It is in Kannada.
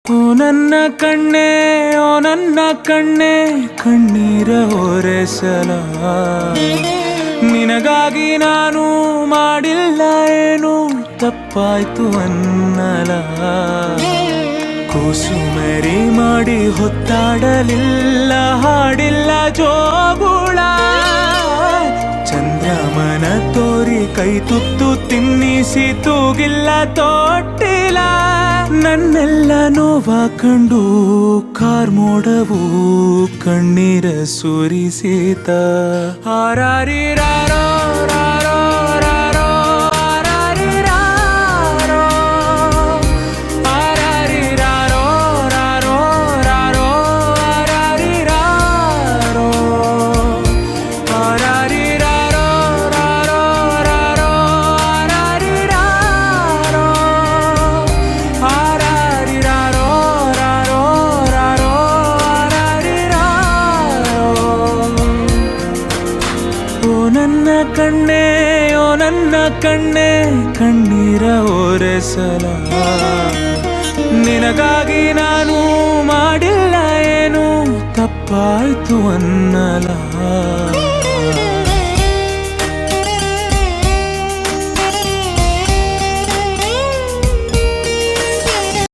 ಓ ನನ್ನ ಕಣ್ಣೇ, ಓ ನನ್ನ ಕಣ್ಣೇ, ಕಣ್ಣೀರ ಒರೆಸಲ ನಿನಗಾಗಿ ನಾನು ಮಾಡಿಲ್ಲ ಏನು ತಪ್ಪಾಯ್ತು ಅನ್ನಲ. ಕೂಸು ಮರಿ ಮಾಡಿ ಹೊತ್ತಾಡಲಿಲ್ಲ, ಹಾಡಿಲ್ಲ ಜೋಗುಳ. ಚಂದ್ರಮನ ತೋರಿ ಕೈ ತುತ್ತು ತಿನ್ನಿಸಿ ತೂಗಿಲ್ಲ ತೊಟ್ಟಿಲ್ಲ. ನನ್ನೆಲ್ಲ ನೋವ ಕಂಡು ಕಾರ್ಮೋಡವು ಕಣ್ಣೀರ ಸುರಿಸಿತ. ಆರಾರಿರಾರೋ ರಾರೋ ರಾರೋ ಆರಾರಿರಾರೋ ಆರಾರಿರಾರೋ ರಾರೋ ರಾರೋ ಆರಾರಿರಾರೋ ಆರಾರಿರಾರೋ ರಾರೋ ರಾರೋ ಆರಾರಿರಾರೋ ಆರಾರಿರಾರೋ ರಾರೋ ರಾರೋ ಆರಾರಿರಾರೋ. ಓ ನನ್ನ ಕಣ್ಣೇ, ಓ ನನ್ನ ಕಣ್ಣೇ, ಕಣ್ಣೀರ ಒರೆಸಲ ನಿನಗಾಗಿ ನಾನು ಮಾಡಿಲ್ಲ ಏನು ತಪ್ಪಾಯ್ತು ಅನ್ನಲ.